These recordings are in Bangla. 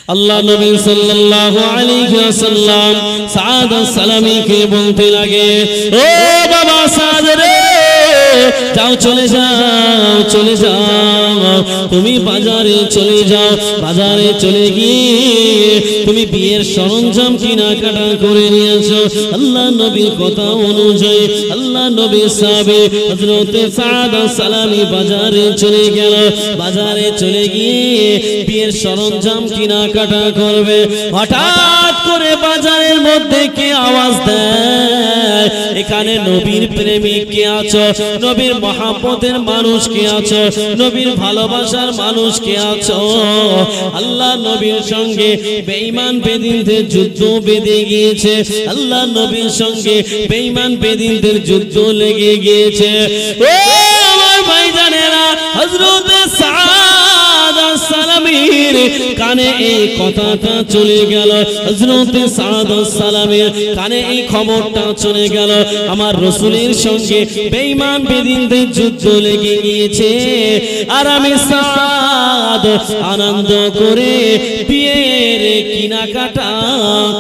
আল্লাহ নবী সাল্লাল্লাহু আলাইহি ওয়াসাল্লাম সাদ সালামীকে বলতে লাগে, ও বাবা সাদ রে, যাও চলে যাও চলে যাও, তুমি বাজারে চলে যাও, বাজারে চলে গিয়ে তুমি বিয়ের সরঞ্জাম কেনাকাটা করে নিয়ে আসো। আল্লাহ নবীর কথা অনুযায়ী আল্লাহ নবীর সাহাবী হযরত সাদ সালামী বাজারে চলে গেল। বাজারে চলে গিয়ে বিয়ের সরঞ্জাম কেনাকাটা করবে। হঠাৎ করে বাজারের মধ্যে কে আওয়াজ দেয়, এখানে নবীর প্রেমিক কে আছো, নবীর মহব্বতের মানুষ কে আছো, নবীর ভালোবাসার মানুষ কে আছো। আল্লাহ নবীর সঙ্গে বেঈমান বেদিনদের যুদ্ধ বেঁধে গিয়েছে, আল্লাহ নবীর সঙ্গে বেঈমান বেদিনদের যুদ্ধ লেগে গিয়েছে। ও আমার ভাইজানেরা, হযরত সাদ সালামীর কানে এই কথাটা চলে গেল, হযরত সাদ সালামীর কানে এই খবরটা চলে গেল, আমার রাসূলের সঙ্গে বেঈমান বেদিনদের যুদ্ধ লেগে গিয়েছে, আর আমি সাদ আনন্দ করে বিয়ের কেনাকাটা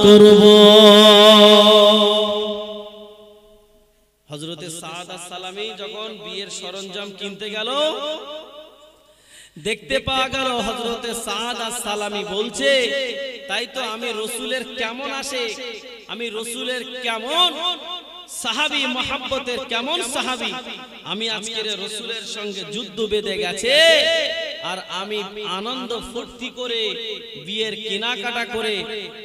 করব। হযরত সাদ সালামী যখন বিয়ের সরঞ্জাম কিনতে গেল, দেখতে পাওয়া গেল হযরত সাদ সালামী বলছে, তাই তো আমি রাসূলের কেমন আসে, আমি রাসূলের কেমন সাহাবী, মহব্বতের কেমন সাহাবী, আমি আজকের রাসূলের সঙ্গে যুদ্ধ বেঁধে গেছে, আর আমি আনন্দ ফুর্তি করে বিয়ের কেনাকাটা করে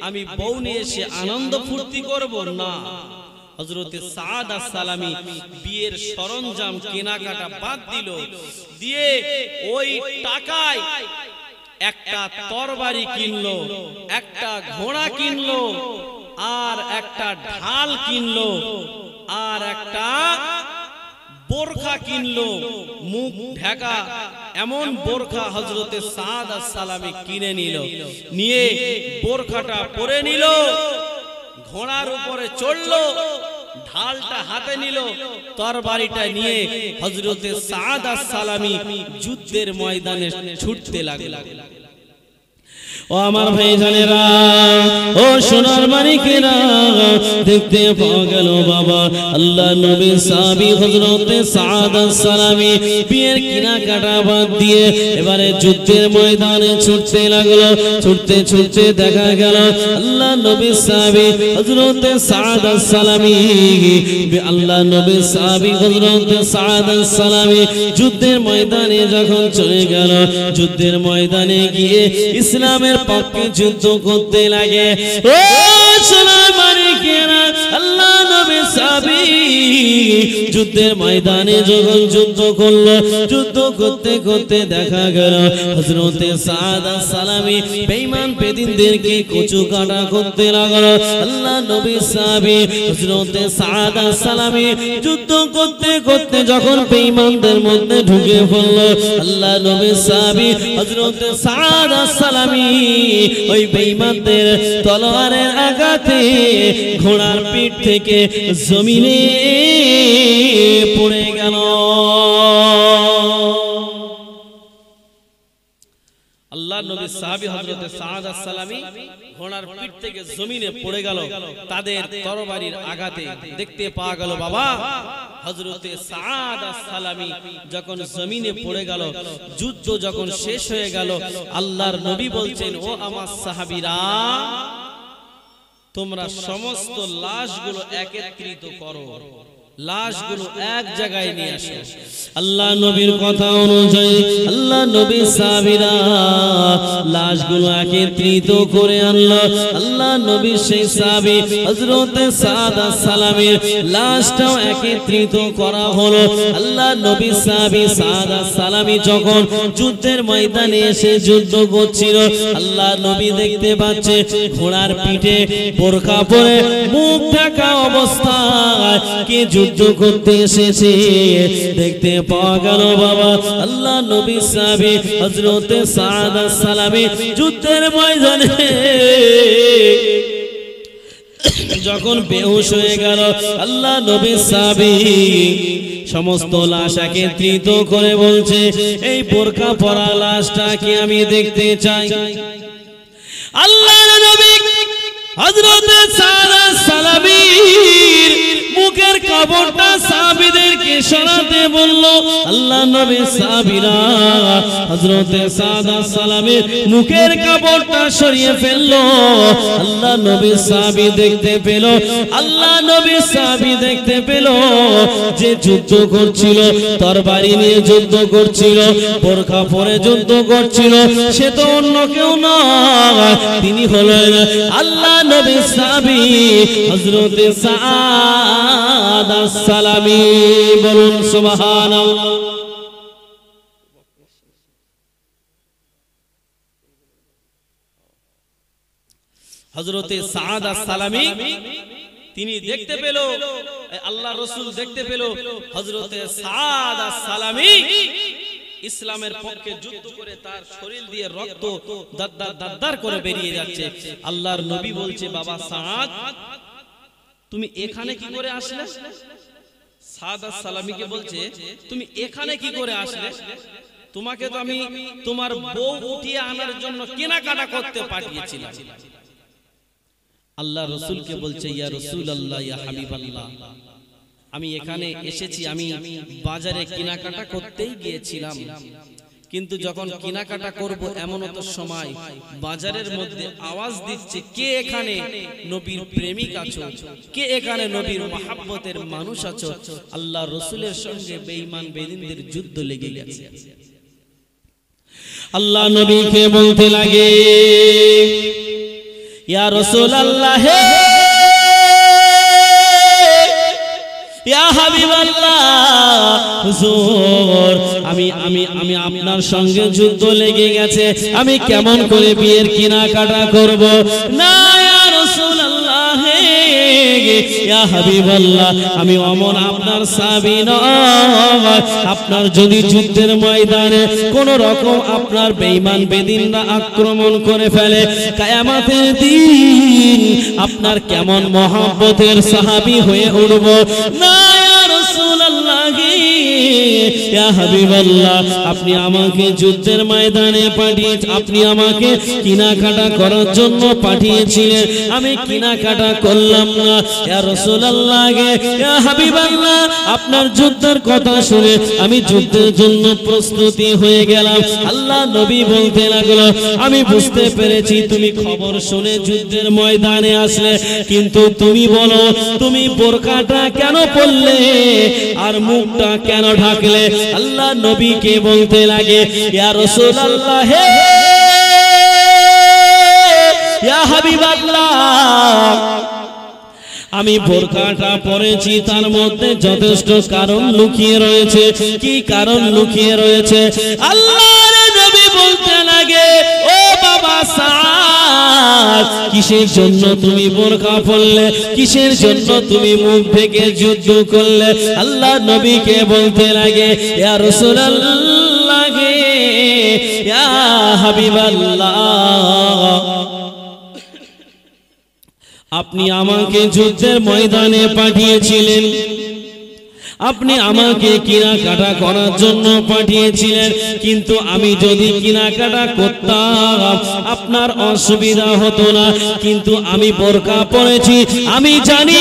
আমি বউ নিয়ে এসে আনন্দ ফুর্তি করব না। হযরত সাদ সালামী বিয়ের সরঞ্জাম কেনাকাটা বাদ দিল, দিয়ে ওই টাকায় একটা তরবারি কিনলো, একটা ঘোড়া কিনলো, আর একটা ঢাল কিনলো, আর একটা বোরখা কিনলো, মুখ ঢাকা এমন বোরখা হযরত সাদ সালামী কিনে নিল, নিয়ে বোরখাটা পরে নিল, ঘোড়ার উপরে চড়লো, ঢালটা হাতে নিল, তরবারিটা নিয়ে হযরত সাদ সালামী যুদ্ধের ময়দানে ছুটতে লাগল। ও আমার ভাইজানেরা, ও সোনার মানিকেরা, দেখতে পাওয়া গেল বাবা আল্লাহ নবীর সাহাবী হযরত সাদ সালামী বিয়ের কেনাকাটা বাদ দিয়ে এবারে যুদ্ধের ময়দানে ছুটতে লাগলো। ছুটতে ছুটতে দেখা গেল আল্লাহ নবীর সাহাবী হযরত সাদ সালামী, আল্লাহ নবীর সাহাবী হযরত সাদ সালামী যুদ্ধের ময়দানে যখন চলে গেল, যুদ্ধের ময়দানে গিয়ে ইসলামের পক্ষে যুদ্ধ করতে লাগে। ও সোনার মানিকেরা, আল্লাহ নবীর সাহাবী যুদ্ধের ময়দানে যখন যুদ্ধ করলো, যুদ্ধ করতে করতে দেখা গেল হযরত সাদ সালামী বেঈমান বেদিনদেরকে কচু কাটা করতে লাগলো। আল্লাহ নবীর সাহাবী হযরত সাদ সালামী যুদ্ধ করতে করতে যখন বেঈমানদের মধ্যে ঢুকে পড়ল, আল্লাহ নবীর সাহাবী হযরত সাদ সালামী ওই বেঈমানদের তলোয়ারের আঘাতে ঘোড়ার পিঠ থেকে জমিনে পড়ে গেল। আল্লাহ নবীর সাহাবী হযরত সাদ সালামী ঘোড়ার পিঠ থেকে জমিনে পড়ে গেল তাদের তরবারির আঘাতে। দেখতে পাওয়া গেল বাবা হযরত সাদ সালামী যখন জমিনে পড়ে গেল, যুদ্ধ যখন শেষ হয়ে গেল, আল্লাহর নবী বলছেন, ও আমার সাহাবীরা, তোমরা সমস্ত লাশগুলো একত্রিত করো, লাশগুলো এক জায়গায় নিয়ে আসো। আল্লাহ নবীর কথা অনুযায়ী আল্লাহ নবীর সাহাবীরা লাশগুলো একত্রিত করে আনলো। আল্লাহ নবীর সেই সাহাবী হযরত সাদ সালামীর লাশটাও একত্রিত করা হলো। আল্লাহ নবীর সাহাবী সাদ সালামী যখন যুদ্ধের ময়দানে এসে যুদ্ধ করছিল, আল্লাহ নবী দেখতে পাচ্ছে ঘোড়ার পিঠে বোরকা পরে মুখ ঢাকা অবস্থায় কে যুদ্ধ করতে এসেছে। দেখতে পাওয়া গেল বাবা আল্লাহ নবীর সাহাবী হযরত সাদ সালামী যুদ্ধের ময়দানে যখন বেহুশ হয়ে গেল, আল্লাহ নবীর সাহাবী সমস্ত লাশ একত্রিত করে বলছে, এই বোরকা পরা লাশটাকে আমি দেখতে চাই। আল্লাহর নবী হযরত সাদ সালামীর মুখের কাপড়টা সাহাবীদেরকে সরাতে বলল। আল্লাহ নবী সাহাবীরা হযরত সাদ সালামের মুখের কাপড়টা সরিয়ে ফেলল। আল্লাহ নবী সাহাবী দেখতে পেল, আল্লাহ নবী সাহাবী দেখতে পেল যে যুদ্ধ করছিল, তরবারি নিয়ে যুদ্ধ করছিল, বোরকা পরে যুদ্ধ করছিল, সে তো অন্য কেউ নয়, তিনি হলেন আল্লাহ নবী সাহাবী হযরত সাদ সালামী। বলুন সুবহানাল্লাহ। হযরত সাদ সালামী তিনি দেখতে পেল, আল্লাহ রাসূল দেখতে পেল হযরত সাদ সালামী ইসলামের পক্ষে যুদ্ধ করে তার শরীর দিয়ে রক্ত দাদ্দার দাদ্দার করে বেরিয়ে যাচ্ছে। আল্লাহর নবী বলছে, বাবা সাদ, তুমি এখানে কি করে আসলে? সাদ সালামীকে বলছে, তুমি এখানে কি করে আসলে? তোমাকে তো আমি তোমার বউ উঠিয়ে আনার জন্য কেনাকাটা করতে পাঠিয়েছিলাম। আল্লাহ রাসূলকে বলছে, ইয়া রাসূলুল্লাহ, ইয়া হাবিবাল্লাহ, আমি এখানে এসেছি, আমি বাজারে কেনাকাটা করতেই গিয়েছিলাম, কিন্তু যখন কেনাকাটা করব এমন তো সময় বাজারের মধ্যে আওয়াজ দিচ্ছে, কে এখানে নবীর প্রেমিক আছো, কে এখানে নবীর মহব্বতের মানুষ আছো? আল্লাহ রাসূলের সঙ্গে বেঈমান বেদিনদের যুদ্ধ লেগে গেছে। আল্লাহ নবীকে বলতে লাগে, ইয়া রাসূলুল্লাহ, ইয়া হাবিবাল্লাহ, হুজুর, আমি আপনার সঙ্গে যুদ্ধ লেগে গেছে, আমি কেমন করে বিয়ের কেনাকাটা করব? না ইয়া রাসূলুল্লাহ, ইয়া হাবিবাল্লাহ, আমি অমন আপনার সাহাবী নয়। আপনার যদি যুদ্ধের ময়দানে কোন রকম আপনার বেঈমান বেদিনরা আক্রমণ করে ফেলে, কিয়ামতের দিন আপনার কেমন মহব্বতের সাহাবী হয়ে উঠব? না ইয়া রাসূলুল্লাহ, ইয়া হাবিবাল্লাহ, আপনি আমাকে যুদ্ধের ময়দানে পাঠিয়েছেন, আপনি আমাকে কেনাকাটা করার জন্য পাঠিয়েছিলেন, আমি কেনাকাটা করলাম না। ইয়া রাসূলুল্লাহ, ইয়া হাবিবাল্লাহ, আপনার যুদ্ধের কথা শুনে আমি যুদ্ধের জন্য প্রস্তুতি হয়ে গেলাম। আল্লাহ নবী বলতে লাগলো, আমি বুঝতে পেরেছি তুমি খবর শুনে যুদ্ধের ময়দানে আসলে, কিন্তু তুমি বলো, তুমি বোরকাটা কেন পরলে আর মুখটা কেন ঢাকলে? আল্লাহ নবীকে বলতে লাগে, ইয়া রাসূলুল্লাহ, ইয়া হাবিবাল্লাহ, আমি বোরকাটা পরেছি, তার মধ্যে যথেষ্ট কারণ লুকিয়ে রয়েছে। কি কারণ লুকিয়ে রয়েছে? আল্লাহর নবী বলতে লাগে, ও বাবা সাদ, কিসের জন্য তুমি বোরকা পরলে? কিসের জন্য তুমি মুখ ঢেকে যুদ্ধ করলে? আল্লাহ নবীকে বলতে লাগে, ইয়া রাসূলুল্লাহ, ইয়া হাবিবাল্লাহ, আপনি আমাকে যুদ্ধের ময়দানে পাঠিয়েছিলেন, আপনি আমাকে কেনাকাটা করার জন্য পাঠিয়েছিলেন, কিন্তু আমি যদি কেনাকাটা করতাম আপনার অসুবিধা হতো না, কিন্তু আমি বোরকা পরেছি। আমি জানি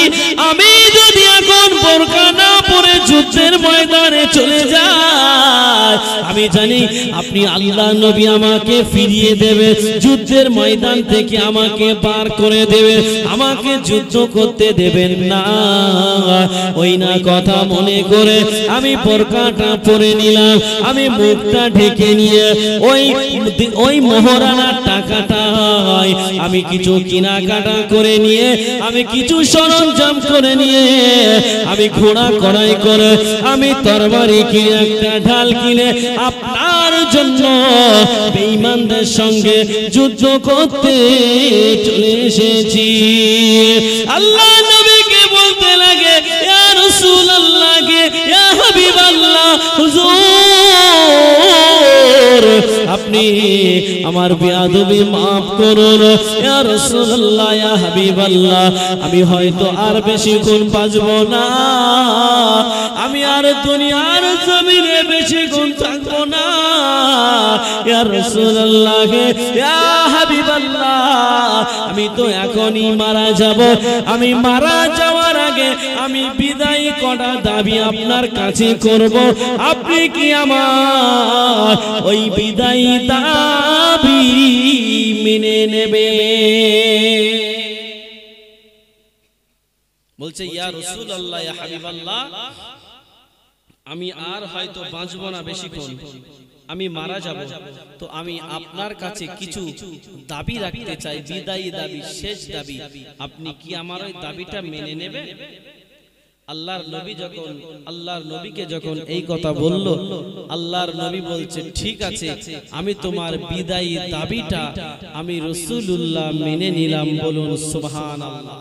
আমি যদি এখন বোরকা না পরে যুদ্ধের ময়দানে চলে যাই, আমি জানি আপনি আল্লাহ নবী আমাকে ফিরিয়ে দেবে, যুদ্ধের ময়দান থেকে আমাকে বার করে দেবে, আমাকে যুদ্ধ করতে দেবেন না। ওই না কথা মনে করে আমি বোরকাটা পরে নিলাম, আমি মুখটা ঢেকে নিয়ে ওই মহারানার টাকাটা আমি কিছু কেনাকাটা করে নিয়ে, আমি কিছু সরঞ্জাম করে নিয়ে, আমি ঘোড়া কড়াই করে, আমি তরবারি কিনে, একটা ঢাল কিনে আপনার জন্য বেঈমানদের সঙ্গে যুদ্ধ করতে চলে এসেছি। আল্লাহ নবীকে বলতে লাগে, ইয়া রাসূলুল্লাহ, ইয়া হাবিবাল্লাহ, হুজুর, আপনি আমার বেয়াদবি মাফ করুন। ইয়া রাসূলুল্লাহ, ইয়া হাবিবাল্লাহ, আমি হয়তো আর বেশিক্ষণ বাঁচব না, আমি আর দুনিয়ার জমিনে বেশিক্ষণ থাকবো না। ইয়া রাসূলুল্লাহ, ইয়া হাবিবাল্লাহ, আমি তো এখনই মারা যাব, আমি মারা যাওয়ার আগে আমি বিদায় করা দাবি আপনার কাছে করব, আপনি কি আমার ওই বিদায় দাবি মেনে নেবে? বলছে ইয়া রাসূলুল্লাহ, ইয়া হাবিবাল্লাহ, আমি আর হয়তো বাঁচব না বেশিক্ষণ, আমি মারা যাব, তো আমি আপনার কাছে কিছু দাবি রাখতে চাই, বিদায়ী দাবি, শেষ দাবি। আপনি কি আমার ওই দাবিটা মেনে নেবেন? আল্লাহর নবী যখন আল্লাহর নবীকে যখন এই কথা বলল, আল্লাহর নবী বলছে ঠিক আছে, আমি তোমার বিদায়ী দাবিটা আমি রাসূলুল্লাহ মেনে নিলাম। বলুন সুবহানাল্লাহ।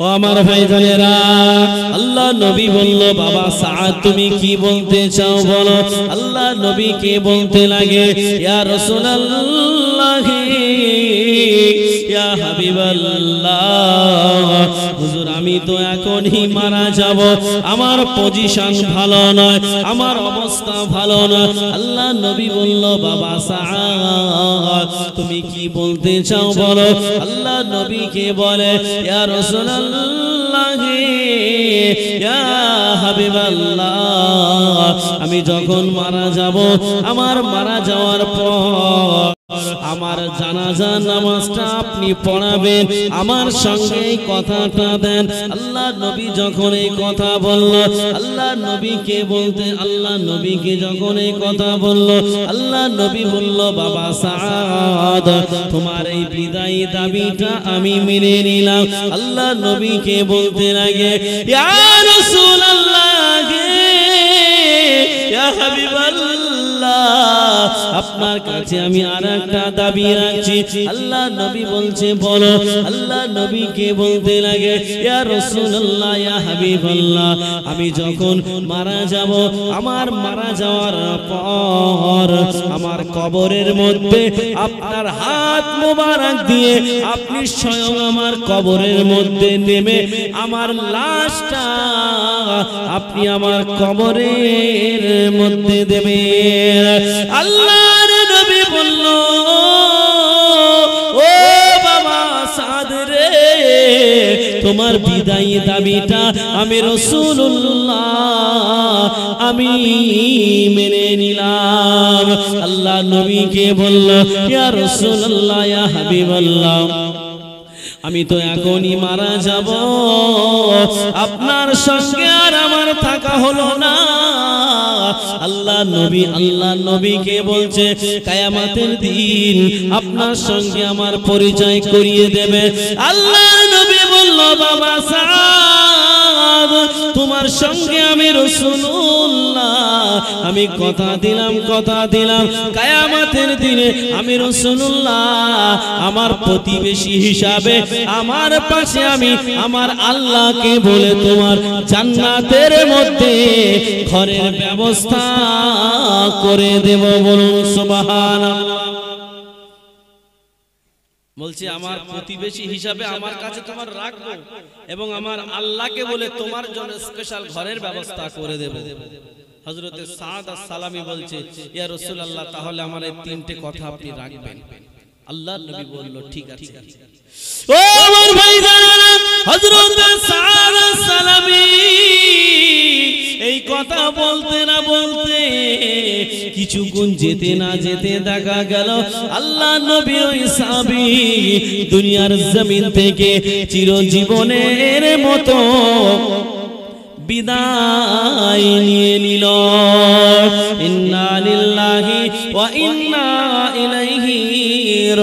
ও আমার ভাইজানেরা, আল্লাহ নবী বলল, বাবা সাদ তুমি কি বলতে চাও বলো। আল্লাহ নবী কে বলতে লাগে, ইয়া রাসূলুল্লাহ, ইয়া হাবিবাল্লাহ, হুজুর আমি তো এখনই মারা যাব, আমার পজিশন ভালো নয়, আমার অবস্থা ভালো নয়। আল্লাহ নবী বলল, বাবা সাদ তুমি কি বলতে চাও বলো। আল্লাহ নবী কে বলে, ইয়া রাসূলুল্লাহ, ইয়া হাবিবাল্লাহ, আমি যখন মারা যাব, আমার মারা যাওয়ার পর আমার জানাজা নামাজটা আপনি পড়াবেন, আমার সঙ্গে এই কথাটা দেন। আল্লাহ নবী যখন এই কথা বলল, আল্লাহ নবীকে বলতে, আল্লাহ নবীকে যখন এই কথা বলল, আল্লাহ নবী বলল, বাবা সাদ তোমার এই বিদায়ী দাবিটা আমি মেনে নিলাম। আল্লাহ নবীকে বলতে লাগে, ইয়া রাসূলুল্লাহ, ইয়া হাবিবাল্লাহ, আপনার কাছে আমি আরেকটা দাবি রাখছি। আল্লাহ নবী বলছে বলো। আল্লাহ নবীকে বলতে লাগে, ইয়া রাসূলুল্লাহ, ইয়া হাবিবাল্লাহ, আমি যখন মারা যাব, আমার মারা যাওয়ার পর আমার কবরের মধ্যে আপনার হাত মোবারক দিয়ে আপনি স্বয়ং আমার কবরের মধ্যে নেমে আমার লাশটা আপনি আমার কবরের মধ্যে দেবেন। আল্লাহর নবী বলল, ও বাবা সাদ রে, তোমার বিদায়ী দাবিটা আমি রাসূলুল্লাহ আমি মেনে নিলাম। আল্লাহ নবীকে বলল, ইয়া রাসূলুল্লাহ, ইয়া হাবিবাল্লাহ, আমি তো এখনই মারা যাব, আপনার সঙ্গে আর আমার থাকা হলো না। আল্লাহ নবীকে বলছে, কিয়ামতের দিন আপনার সঙ্গে আমার পরিচয় করিয়ে দেবে। আল্লাহ নবী বলল, বাবা সাদ তোমার সঙ্গে আমি রাসূলুল্লাহ আমি কথা দিলাম, কিয়ামতের দিনে আমি রাসূলুল্লাহ আমার প্রতিবেশী হিসাবে আমার পাশে আমি আমার আল্লাহকে বলে তোমার জান্নাতের মধ্যে ঘরের ব্যবস্থা করে দেব। বলুন সুবহানাল্লাহ। বলছে আমার প্রতিবেশী হিসাবে আমার কাছে তোমার রাখবো এবং আমার আল্লাহকে বলে তোমার জন্য স্পেশাল ঘরের ব্যবস্থা করে দেব। হযরতে সাদ আস-সালামি বলছে, ইয়া রাসূলুল্লাহ, তাহলে আমার এই তিনটে কথা আপনি রাখবেন। আল্লাহর নবী বলল, ঠিক আছে। ও আমার ভাইজানেরা, হযরতে সাদ আস-সালামি এই কথা বলতে না বলতে কিছুক্ষণ যেতে না যেতে দেখা গেল আল্লাহ নবী ওই সাহাবী দুনিয়ার জমিন থেকে চিরজীবনের মতো বিদায় নিয়ে নিল। ইন্না লিল্লাহি ওয়া ইন্না ইলাইহি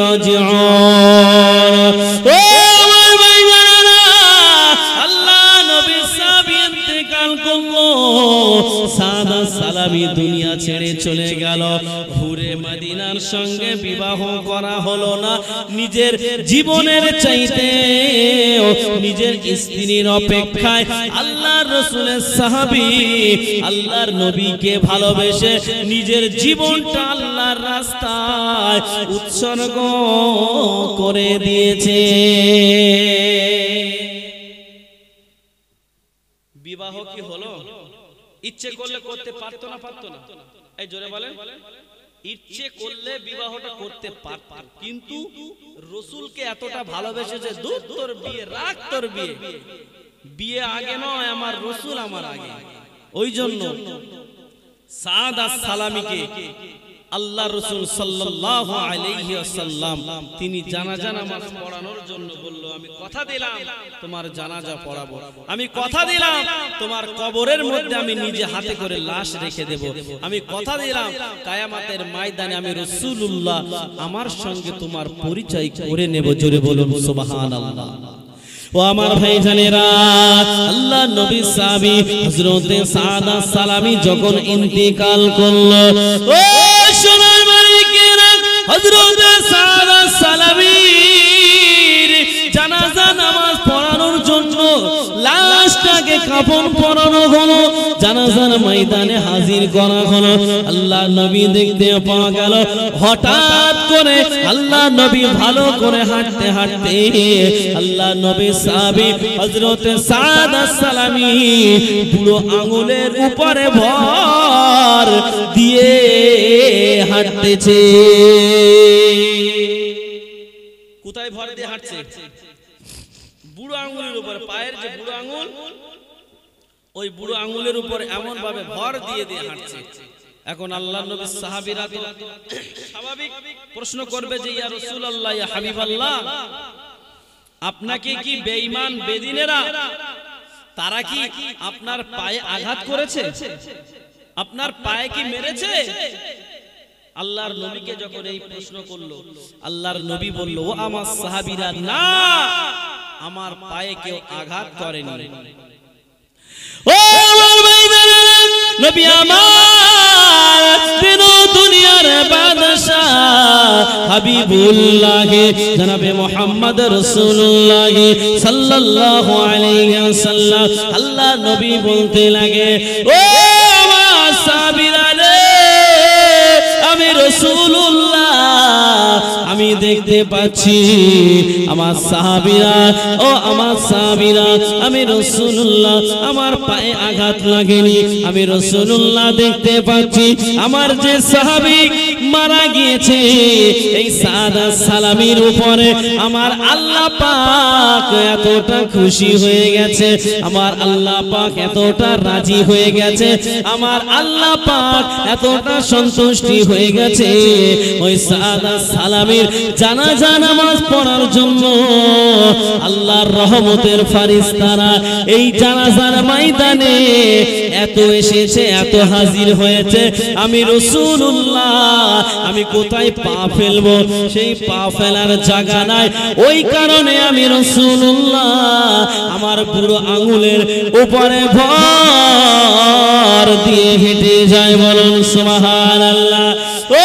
রাজিউন। ও আমার ভাইজানেরা, আল্লাহ নবী সাহাবী ইন্তেকাল করলো, সাদ আস-সালামি দুনিয়া ছেড়ে চলে গেল। হুরে মদিনার সঙ্গে বিবাহ করা হলো না। নিজের জীবনের চাইতে নিজের স্ত্রীর অপেক্ষায় আল্লাহর রাসূলের সাহাবী আল্লাহর নবীকে ভালোবেসে নিজের জীবনটা আল্লাহর রাস্তায় উৎসর্গ করে দিয়েছে। বিবাহ কি হলো? ইচ্ছে করলে করতে পারতো না? এই জোরে বলেন, ইচ্ছে করলে বিবাহটা করতে পারত, কিন্তু রসুলকে এতটা ভালোবেসেছে, দূর তোর বিয়ে, রাখ তোর বিয়ে, বিয়ে আগে নয়, আমার রসুল আমার আগে। ওই জন্য সাদ আস-সালামীকে আল্লাহ রসুল সাল্লাল্লাহু আলাইহি ওয়াসাল্লাম তিনি জানাজা নামাজ পড়ানোর জন্য বলল, আমি কথা দিলাম তোমার জানাজা পড়াবো, আমি কথা দিলাম তোমার কবরের মধ্যে আমি নিজে হাতে করে লাশ রেখে দেব, আমি কথা দিলাম কিয়ামতের ময়দানে আমি রাসূলুল্লাহ আমার সঙ্গে তোমার পরিচয় করে নেব। জোরে বলুন সুবহানাল্লাহ। ও আমার ভাইজানেরা, আল্লাহ নবী সাহাবী হযরতে সাদ আস-সালামী যখন ইন্তেকাল করলো, ও সোনার মালিকেরা, হযরতে সাদ আস-সালামীর জানাজা নামাজ পড়ানোর জন্য লাশটাকে কাফন পরানো হলো, জানাজার ময়দানে হাজির করা হলো। আল্লাহ নবী দেখতে পাওয়া গেল, হঠাৎ করে আল্লাহ নবী ভালো করে হাঁটতে হাঁটতে আল্লাহ নবী সাহাবী হযরতে সাদ আস-সালামী বুড়ো আঙুলের উপরে ভর দিয়ে হাঁটতেছে। কোথায় ভর দিয়ে হাঁটছে? বুড়ো আঙুলের উপরে, পায়ের যে বুড়ো আঙুল, ওই বুড়ো আঙুলের উপর এমন ভাবে ভর দিয়ে দিয়ে হাঁটছে। এখন আল্লাহর নবী সাহাবীরা তো স্বাভাবিক প্রশ্ন করবে যে ইয়া রাসূলুল্লাহ, ইয়া হাবিবাল্লাহ, আপনাকে কি বেঈমান বেদিনেরা তারা কি আপনার পায়ে আঘাত করেছে? আপনার পায়ে কি মেরেছে? আল্লাহর নবীকে যখন এই প্রশ্ন করলো, আল্লাহর নবী বলল, ও আমার সাহাবীরা, না, আমার পায়ে কেউ আঘাত করেনি। ও আমার ভাইরা, নবী আমার দিন দুনিয়ার বাদশা হাবিবুল্লাহ জনাবে মুহাম্মদ রাসূলুল্লাহ সাল্লাল্লাহু আলাইহি ওয়াসাল্লাম, আল্লাহ নবী বলতে লাগে, ও আমার সাহাবীরা, আমি রাসূলুল্লাহ, আমি দেখতে পাচ্ছি আমার সাহাবীরা, ও আমার সাহাবীরা, আমি রাসূলুল্লাহ, আমার পায়ে আঘাত লাগেনি, আমি রাসূলুল্লাহ দেখতে পাচ্ছি আমার যে সাহাবী মারা গিয়েছে এই সাদ আস-সালামীর উপরে আমার আল্লাহ পাক এতটা খুশি হয়ে গেছে, আমার আল্লাহ পাক এতটা রাজি হয়ে গেছে, আমার আল্লাহ পাক এতটা সন্তুষ্টি হয়ে গেছে, ওই সাদ আস-সালামীর জানাজা নামাজ পড়ার জন্য আল্লাহর রহমতের ফেরেশতারা এই জানাজার ময়দানে এত এসেছে, এত হাজির হয়েছে। আমি রাসূলুল্লাহ, আমি কোথায় পা ফেলবো সেই পা ফেলার জায়গা নাই, ওই কারণে আমি রাসূলুল্লাহ আমার বুড়ো আঙুলের উপরে ভর দিয়ে হেঁটে যাই। বলুন সুবহানাল্লাহ। ও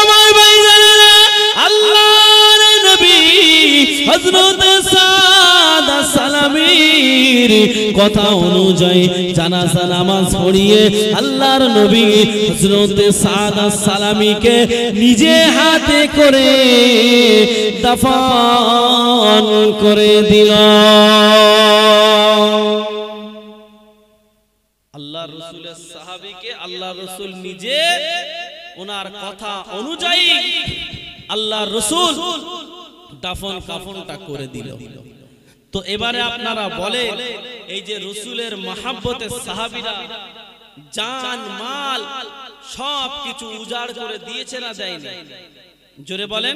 আমার ভাইজানেরা, আল্লাহর নবী হযরত সাদ আস-সালামীর কথা অনুযায়ী জানাজা নামাজ পড়িয়ে আল্লাহর নবী হযরত সাদ আস-সালামীকে নিজে হাতে করে দাফন করে দিল। আল্লাহর রাসূলের সাহাবীকে আল্লাহর রাসূল নিজে ওনার কথা অনুযায়ী আল্লাহর রাসূল দাফন কাফনটা করে দিল। তো এবারে আপনারা বলেন, এই যে রাসূলের মহব্বতে সাহাবীরা জান মাল সব কিছু উজাড় করে দিয়েছে না দেয়নি? জোরে বলেন,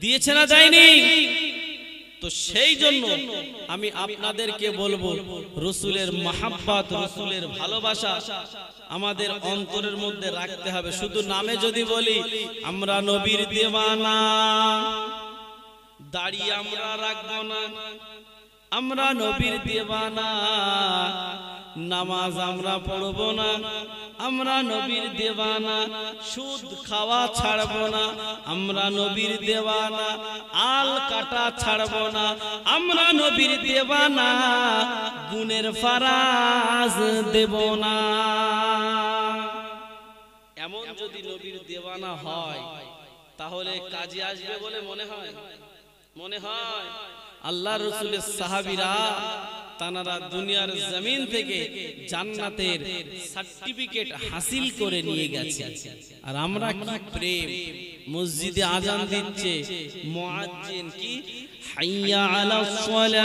দিয়েছে না দেয়নি? তো সেই জন্য আমি আপনাদেরকে বলবো, রাসূলের মহব্বত, রাসূলের ভালোবাসা আমাদের অন্তরের মধ্যে রাখতে হবে। শুধু নামে যদি বলি আমরা নবীর দেওয়ানা, দাড়ি আমরা রাখবো না, আমরা নবীর দেওয়ানা, নামাজ আমরা পড়বো না, আমরা নবীর দেওয়ানা, সুদ খাওয়া ছাড়বো না, আমরা নবীর দেওয়ানা, আল কাটা ছাড়বো না, আমরা নবীর দেওয়ানা, গুণের ফারাজ দেব না। এমন যদি নবীর দেওয়ানা হয় তাহলে কাজে আসবে বলে মনে হয়? মনে হয়? আল্লাহ রাসূলের সাহাবীরা তানারা দুনিয়ার জমিন থেকে জান্নাতের সার্টিফিকেট হাসিল করে নিয়ে গেছে। আর আমরা কি প্রেম, মসজিদে আজান দিচ্ছে মুয়াজ্জিন কি হাইয়া আলাস সালাহ,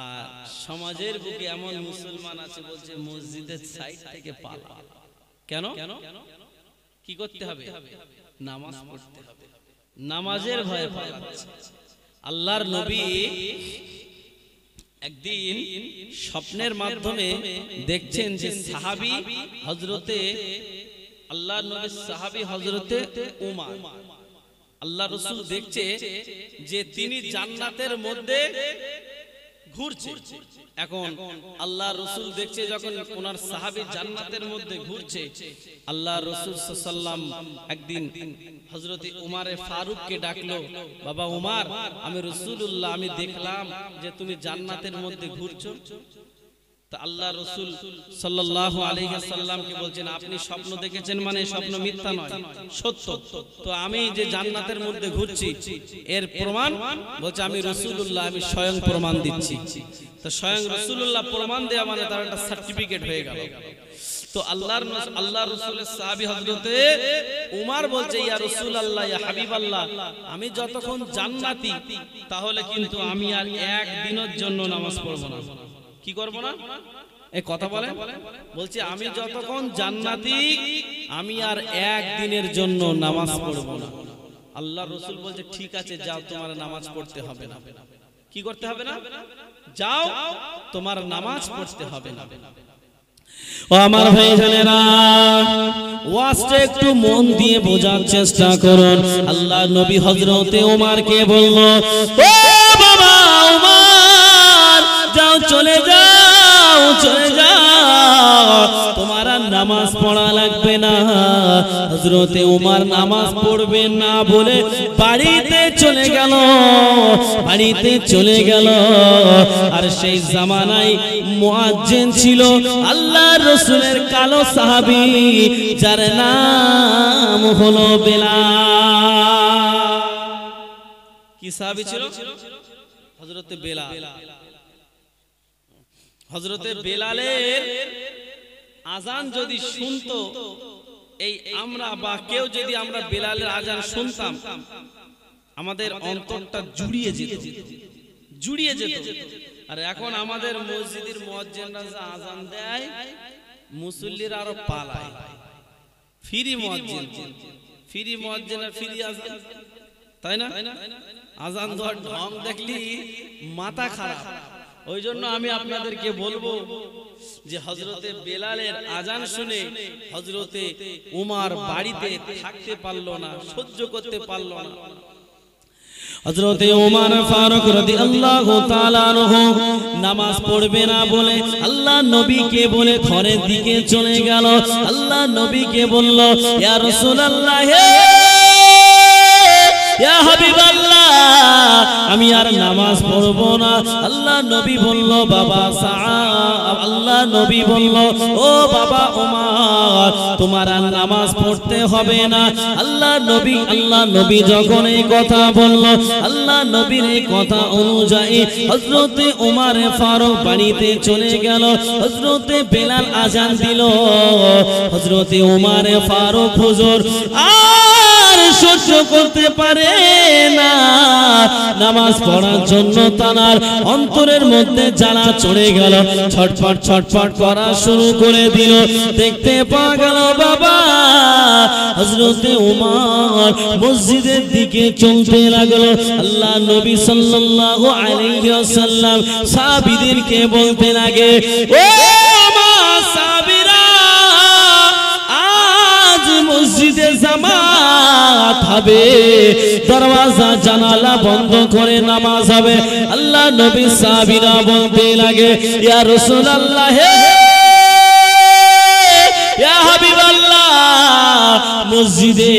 আর সমাজের বুকে এমন মুসলমান আছে বলছে মসজিদের সাইড থেকে পালা। কেন? কি করতে হবে? নামাজ পড়তে হবে, নামাজের ভয়ে পালাচ্ছে। আল্লাহর নবী একদিন স্বপ্নের মাধ্যমে দেখছেন যে সাহাবী হযরতে আল্লাহর নবীর সাহাবী হযরতে উমর, আল্লাহ রাসূল দেখছে যে তিনি জান্নাতের মধ্যে ঘুরছে। এখন আল্লাহ রাসূল দেখছে যখন ওনার সাহাবী জান্নাতের মধ্যে ঘুরছে, আল্লাহ রাসূল সাল্লাল্লাহু আলাইহি ওয়াসাল্লাম একদিন হযরত উমরে ফারুককে ডাকলো, বাবা উমর, আমি রাসূলুল্লাহ, আমি দেখলাম যে তুমি জান্নাতের মধ্যে ঘুরছো। তো আল্লাহ রাসূল সাল্লাল্লাহু আলাইহি ওয়াসাল্লামকে বলছেন, আপনি স্বপ্ন দেখেছেন মানে স্বপ্ন মিথ্যা নয়, সত্য। তো আমি যে জান্নাতের মধ্যে ঘুরছি এর প্রমাণ বলছে আমি রাসূলুল্লাহ, আমি স্বয়ং প্রমাণ দিচ্ছি। তো স্বয়ং রাসূলুল্লাহ প্রমাণ দেয়া মানে তার একটা সার্টিফিকেট হয়ে গেল। তো আল্লাহ রাসূলের সাহাবী হযরতে উমর বলছে, ইয়া রাসূলুল্লাহ, ইয়া হাবিবাল্লাহ, আমি যতক্ষণ জান্নাতি তাহলে কিন্তু আমি আর এক দিনের জন্য নামাজ পড়ব না। কি করব না? এই কথা বলে বলছে আমি যতক্ষণ জান্নাতি আমি আর এক দিনের জন্য নামাজ পড়ব না। আল্লাহ রাসূল বলছে, ঠিক আছে যাও, তোমার নামাজ পড়তে হবে না। কি করতে হবে না? যাও, তোমার নামাজ পড়তে হবে না। ও আমার ভাইজানেরা, ওয়াজটা একটু মন দিয়ে বোঝার চেষ্টা করুন। আল্লাহ নবী হযরতে ওমরকে বলল, ও বাবা ওমর, যাও, চলে যাও, চলে যাও, তোমার আর নামাজ পড়া লাগবে না। হযরতে ওমর নামাজ পড়বে না বলে বাড়িতে চলে গেল, বাড়িতে চলে গেল। আর সেই জামানায় মুয়াজ্জিন ছিল আল্লাহর রাসূলের কালো সাহাবী, যার নাম হলো বেলাল। কি সাহাবী ছিল? হযরতে বেলাল। হযরতে বেলালের আজান যদি শুনতো, এই আমরা বা কেউ যদি আমরা বেলালের আজান শুনতাম, আমাদের অন্তরটা জুড়িয়ে যেত, জুড়িয়ে যেত। আর এখন আমাদের মসজিদের মুয়াজ্জিনরা যে আজান দেয়, মুসল্লিরা আরো পালায়। ফ্রি মুয়াজ্জিন, ফ্রি মুয়াজ্জিন আর ফ্রি আজান, তাই না? আজান দেওয়ার ঢং দেখলি মাথা খারাপ। ওই জন্য আমি আপনাদেরকে বলবো যে হযরতে বেলালের আজান শুনে হযরতে উমর বাড়িতে থাকতে পারলো না, সহ্য করতে পারলো না। হযরতে উমর ফারুক রাদিয়াল্লাহু তাআলা আনহু নামাজ পড়বে না বলে আল্লাহ নবীকে বলে ঘরের দিকে চলে গেল। আল্লাহ নবীকে বলল, ইয়া রাসূলুল্লাহ, ইয়া হাবিবাল্লাহ, আমি আর নামাজ পড়ব না। আল্লাহ নবী বলল, বাবা আল্লাহ নবী বলল, ও বাবা ওমর, তোমার আর নামাজ পড়তে হবে না। আল্লাহ নবী যখন এই কথা বলল, আল্লাহ নবীর এই কথা অনুযায়ী হযরতে ওমর ফারুক বাড়িতে চলে গেল। হযরতে বেলাল আজান দিল। হযরতে ওমর ফারুক হুজুর আর সহ্য করতে পারে না, নামাজ পড়ার জন্য তার অন্তরের মধ্যে জ্বালা চড়ে গেল, ছটফট ছটফট করা শুরু করে দিল। দেখতে পাওয়া গেল বাবা হযরতে ওমর মসজিদের দিকে চলতে লাগলো। আল্লাহ নবী সাল্লাল্লাহু আলাইহি ওয়াসাল্লাম সাহাবীদেরকে বলতে লাগে, ও মা সাহাবীরা, আজ মসজিদে জামাত হবে, দরওয়াজা জানালা বন্ধ করে নামাজ হবে। আল্লাহ নবী সাহাবীরা বলতে লাগে, ইয়া রাসূলুল্লাহ, ইয়া হাবিবাল্লাহ, মসজিদে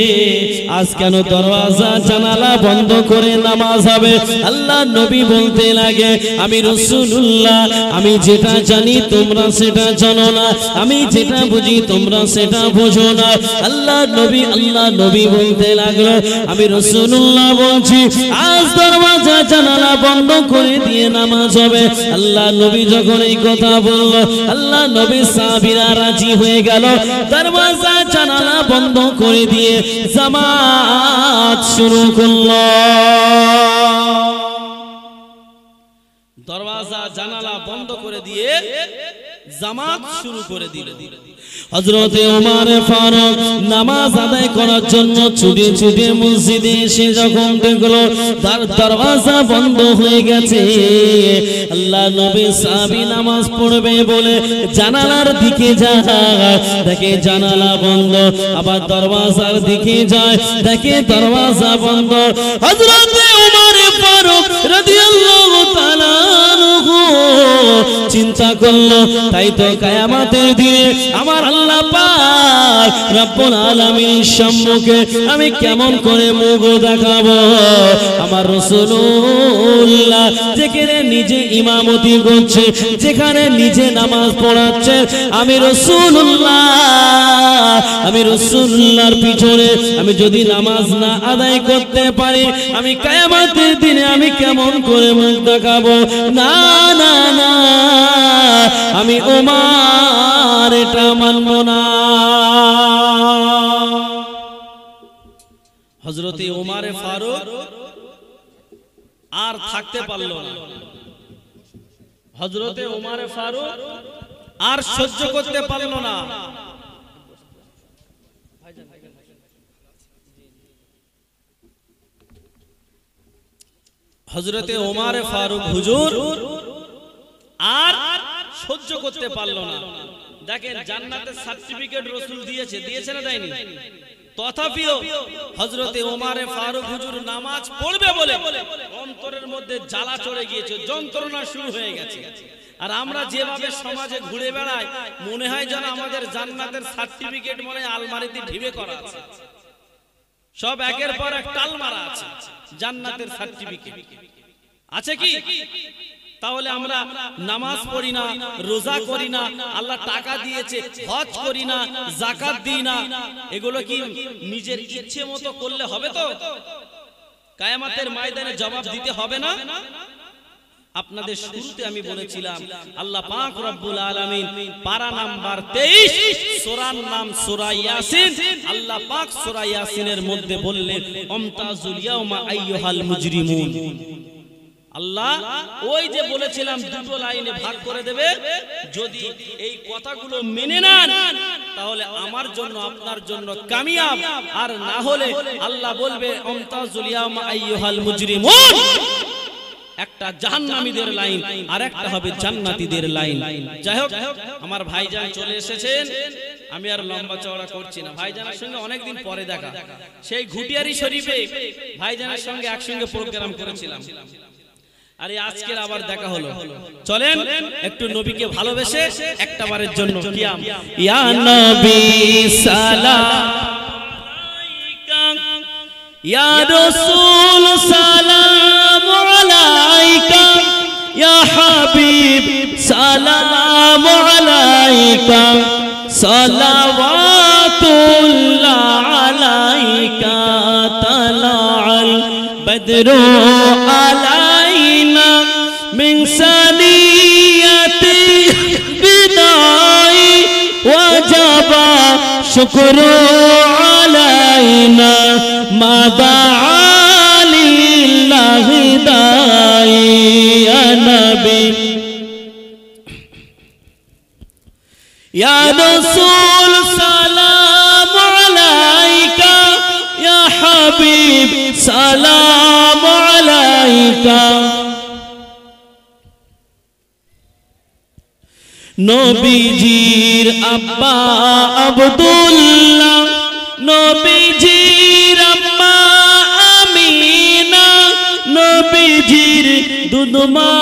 আজ কেন দরওয়াজা জানালা বন্ধ করে নামাজ হবে? আল্লাহ নবী বলতে লাগে, আমি রাসূলুল্লাহ, আমি যেটা জানি তোমরা সেটা জানো না, আমি যেটা বুঝি তোমরা সেটা বোঝো না। আল্লাহ নবী বলতে লাগলো, আমি রাসূলুল্লাহ বলছি আজ দরওয়াজা জানালা বন্ধ করে দিয়ে নামাজ হবে। আল্লাহ নবী যখন এই কথা বলল, আল্লাহ নবী সাহাবীরা রাজি হয়ে গেল, দরওয়াজা জানালা বন্ধ করে দিয়ে জামাত শুরু করলো। দরওয়াজা জানালা বন্ধ করে দিয়ে জামাত শুরু করে দিল। হযরতে ওমর ফারুক নামাজ আদায় করার জন্য ছুটে ছুটে মসজিদে এসে যখন দেখলো দরওয়াজা বন্ধ হয়ে গেছে, আল্লাহ নবী সাহাবী নামাজ পড়বে বলে জানালার দিকে যায়, দেখে জানালা বন্ধ, আবার দরওয়াজার দিকে যায়, দেখে দরওয়াজা বন্ধ। হযরতে ওমর ফারুক রাদিয়াল্লাহু তাআলা চিন্তা করলো, তাই তো কিয়ামতের দিনে আমার আল্লাহ পাক রব্বুল আলামিনের সম্মুখে আমি কেমন করে মুখ দেখাবো? আমার রাসূলুল্লাহ যেখানে নিজে ইমামতি করছে, যেখানে নিজে নামাজ পড়াচ্ছে, আমি রাসূলুল্লাহর পিছনে আমি যদি নামাজ না আদায় করতে পারি, আমি কিয়ামতের দিনে আমি কেমন করে মুখ দেখাবো? না না না, আমি ওমর এটা মানব না। হযরতে ওমর ফারুক আর থাকতে পারল না। হযরতে ওমর ফারুক আর সহ্য করতে পারল না। হযরতে ওমর ফারুক হুজুর আর সহ্য করতে পারল না। দেখেন জান্নাতের সার্টিফিকেট রাসূল দিয়েছে না দেয়নি? তথাপিও হযরতে ওমর ফারুক হুজুর নামাজ পড়বে বলে অন্তরের মধ্যে জ্বালা চড়ে গিয়েছে, যন্ত্রণা শুরু হয়ে গেছে। আর আমরা যেভাবে সমাজে ঘুরে বেড়াই, মনে হয় যেন আমাদের জান্নাতের সার্টিফিকেট মনে আলমারিতে ঢিবে করা আছে, সব একের পর এক টাল মারা আছে। জান্নাতের সার্টিফিকেট আছে কি? তাহলে আমরা নামাজ পড়ি না, রোজা করি না, আল্লাহ টাকা দিয়েছে, হজ করি না, যাকাত দিই না, এগুলো কি নিজের ইচ্ছে মতো করলে হবে? তো কিয়ামতের ময়দানে জবাব দিতে হবে না? আপনাদের শুরুতে আমি বলেছিলাম আল্লাহ পাক রব্বুল আলামিন পারা নাম্বার 23 সূরার নাম সূরা ইয়াসিন। আল্লাহ পাক সূরা ইয়াসিনের মধ্যে বললেন আমতাজুল ইয়াউমা আইয়ুহাল মুজরিমুন। আল্লাহ ওই যে বলেছিলাম দুটো লাইনে ভাগ করে দেবে, যদি এই কথাগুলো মেনে নেন তাহলে আমার জন্য আপনার জন্য কামিয়াব, আর না হলে আল্লাহ বলবে আমতাজুল ইয়াউমা আইয়ুহাল মুজরিমুন। একটা জাহান্নামীদের লাইন আর একটা হবে জান্নাতীদের লাইন। যাই হোক, আমার ভাইজান চলে এসেছেন, আমি আর লম্বা চওড়া করছি না। ভাইজানের সঙ্গে অনেকদিন পরে দেখা, সেই ঘুটিয়ারি শরীফে ভাইজানের সঙ্গে একসঙ্গে প্রোগ্রাম করেছিলাম, আরে আজকের আবার দেখা হলো। চলেন একটু নবীকে ভালোবেসে একটা বারের জন্য কিয়াম ইয়া নবী সালাম আলাইকা, ইয়া রাসূল সালাম আলাইকা, ইয়া হাবিব সালাম আলাইকা, সালাওয়াতুল্লাহ আলাইকা, তালাআল বদরু আলাইনা মিন সানিয়াতি বিদাই, ওয়াজাবা শুকরু আলাইনা মা দাআ লিল্লাহি দাই। ইয়া নবী ইয়া রাসূল সালাম আলাইকা, ইয়া হাবিব সালাম আলাইকা। নবীজির আব্বা আব্দুল্লাহ, নবীজির আম্মা আমিনা, নবীজির দুধমা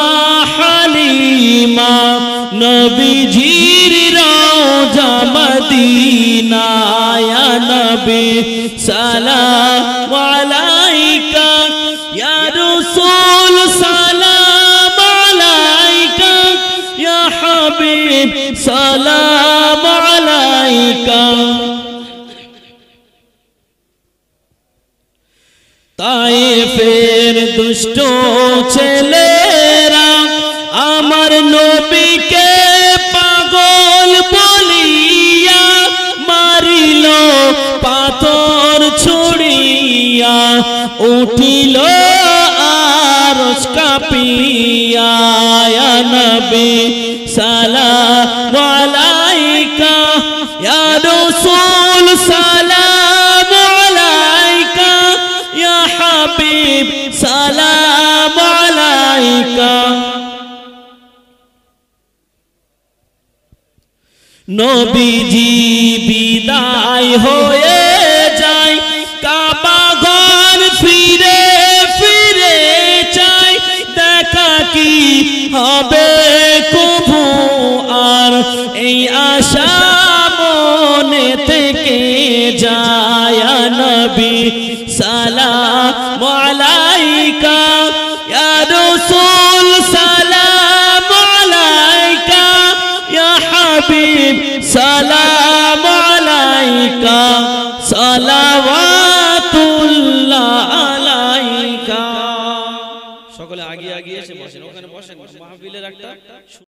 হালিমা, নবীজির রওজা মদিনা। ইয়া নবী সালাম আলাইকা ইয়া রাসূল সালাম আলাইকা ইয়া হাবিব সালাম আলাইকা তায়েফের দুষ্ট ছেলেরা আমার নবীকে পাগল বলিয়া মারিল পাথর ছুড়িয়া উঠিল আরশ কাঁপিয়া ইয়া নবী সালাম আলাইকা ইয়া রাসূল সালাম আলাইকা ইয়া হাবিব সালাম আলাইকা নবীজি বিদায় হয়ে যায় কাবা ঘর ফিরে ফিরে চাই দেখা কি হবে কবু আর এই আশা মনে থেকে যায় নবী সালাম আলাইকা ইয়া রাসূল সালাম আলাইকা ইয়া হাবিব সালাম আলাইকা সালাওয়াতুল্লাহ আলাইকা। সকলে আগে আগে এসে বসেন, ওখানে বসেন, মাহফিলের একটা